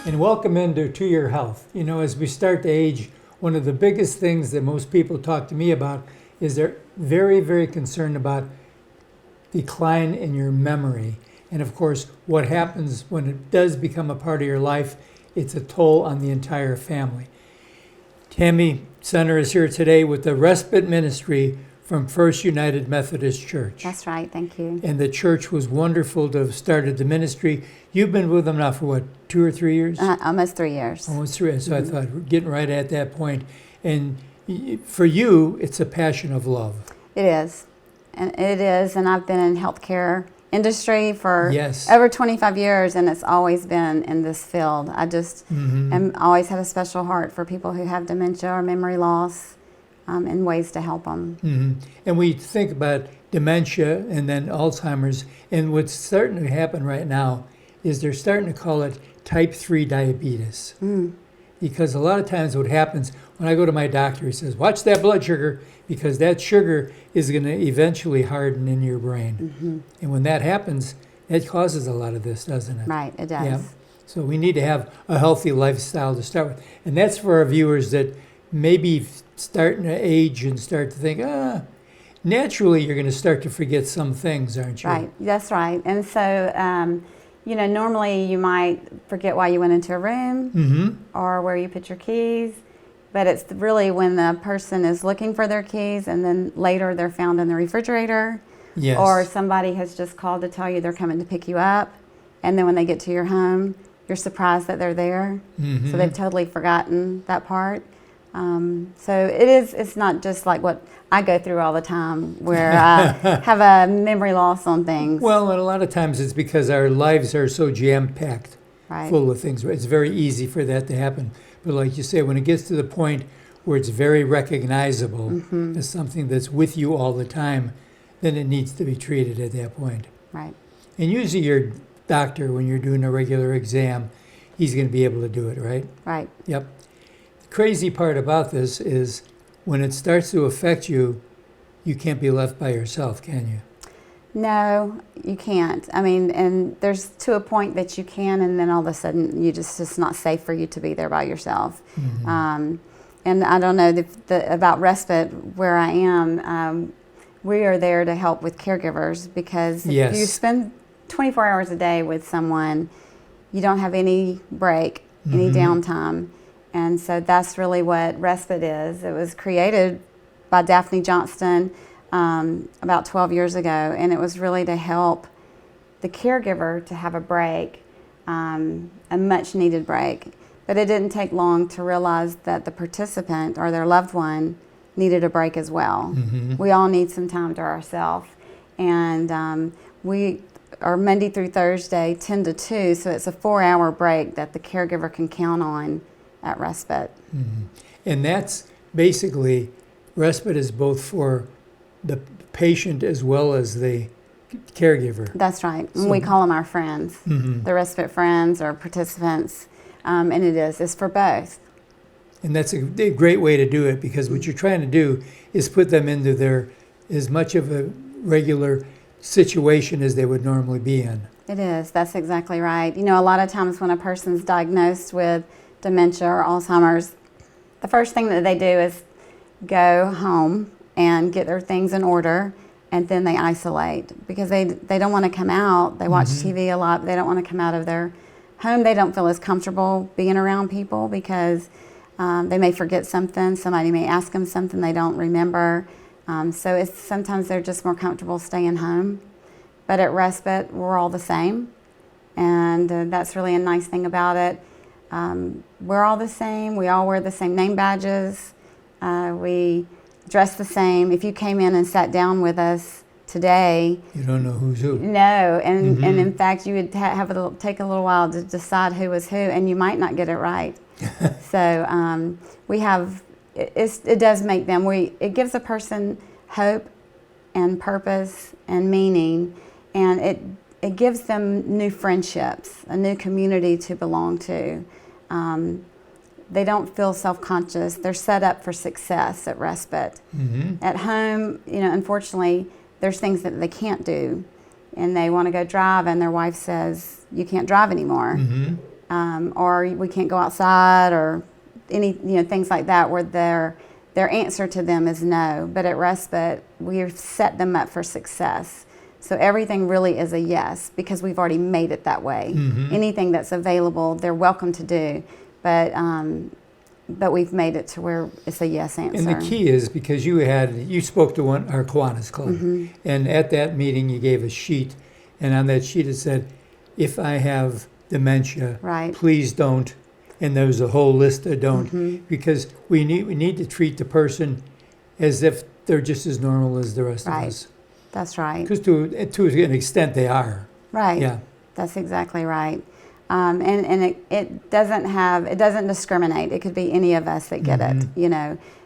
And welcome to Your Health. You know, as we start to age, one of the biggest things that most people talk to me about is they're very, very concerned about decline in your memory. And of course, what happens when it does become a part of your life, it's a toll on the entire family. Tammy Center is here today with the Respite Ministry from First United Methodist Church. That's right, thank you. And the church was wonderful to have started the ministry. You've been with them now for what, 2 or 3 years? Almost 3 years. Almost 3 years. So I thought we're getting right at that point. And for you, it's a passion of love. It is. And I've been in healthcare industry for Yes. over 25 years, and it's always been in this field. I just always had a special heart for people who have dementia or memory loss, and ways to help them. And we think about dementia and then Alzheimer's, and what's starting to happen right now is they're starting to call it type 3 diabetes. Because a lot of times what happens, when I go to my doctor, he says, watch that blood sugar, because that sugar is going to eventually harden in your brain. And when that happens, it causes a lot of this, doesn't it? Right, it does. Yeah. So we need to have a healthy lifestyle to start with. And that's for our viewers that maybe starting to age and start to think, naturally you're going to start to forget some things, aren't you? Right, that's right. And so, normally you might forget why you went into a room or where you put your keys, but it's really when the person is looking for their keys and then later they're found in the refrigerator. Yes. Or somebody has just called to tell you they're coming to pick you up, and then when they get to your home, you're surprised that they're there. So they've totally forgotten that part. So it's not just like what I go through all the time where I have a memory loss on things. Well, and a lot of times it's because our lives are so jam-packed, Right. full of things. It's very easy for that to happen. But like you say, when it gets to the point where it's very recognizable as something that's with you all the time, then it needs to be treated at that point. Right. And usually your doctor, when you're doing a regular exam, he's going to be able to do it, right? Right. Yep. The crazy part about this is when it starts to affect you, you can't be left by yourself, can you? No, you can't. I mean, and there's to a point that you can, and then all of a sudden it's just not safe for you to be there by yourself. And I don't know about respite where I am. We are there to help with caregivers, because Yes. if you spend 24 hours a day with someone, you don't have any break, any downtime. And so that's really what respite is. It was created by Daphne Johnston about 12 years ago, and it was really to help the caregiver to have a break, a much needed break. But it didn't take long to realize that the participant or their loved one needed a break as well. We all need some time to ourselves. And we are Monday through Thursday, 10 to 2, so it's a 4-hour break that the caregiver can count on at respite. And that's basically, respite is both for the patient as well as the caregiver. That's right. So- We call them our friends, the respite friends or participants, and it's for both. And that's a great way to do it, because what you're trying to do is put them into their as much of a regular situation as they would normally be in. It is. That's exactly right. You know, a lot of times when a person's diagnosed with dementia or Alzheimer's, the first thing that they do is go home and get their things in order, and then they isolate because they don't want to come out. They watch TV a lot. They don't want to come out of their home. They don't feel as comfortable being around people because they may forget something. Somebody may ask them something they don't remember. So sometimes they're just more comfortable staying home. But at respite, we're all the same. And that's really a nice thing about it. We're all the same. We all wear the same name badges. We dress the same. If you came in and sat down with us today, You don't know who's who. no, and in fact, you would take a little while to decide who was who, and you might not get it right. So we have, it does make them, it gives a person hope and purpose and meaning, and it gives them new friendships, a new community to belong to. They don't feel self-conscious. They're set up for success at respite. At home, unfortunately, there's things that they can't do, and they want to go drive, and their wife says, you can't drive anymore. or we can't go outside, or any things like that, where their answer to them is no. But at Respite, we've set them up for success. So everything really is a yes, because we've already made it that way. Anything that's available, they're welcome to do, but we've made it to where it's a yes answer. And the key is, because you spoke to our Kiwanis Club, and at that meeting you gave a sheet, and on that sheet it said, if I have dementia, Right. please don't. And there was a whole list of don't, because we need to treat the person as if they're just as normal as the rest Right. of us. That's right. Because to an extent they are. Right. Yeah. That's exactly right. And it doesn't discriminate. It could be any of us that get it,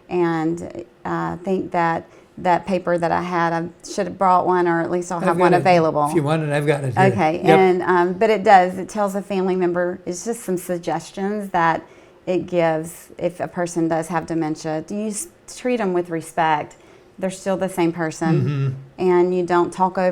And I think that paper that I had, I should have brought one, or at least I'll have one available. If you want it, I've got it here. Okay. Yep. And but it tells a family member, it's just some suggestions that it gives if a person does have dementia. Do you treat them with respect? They're still the same person, and you don't talk over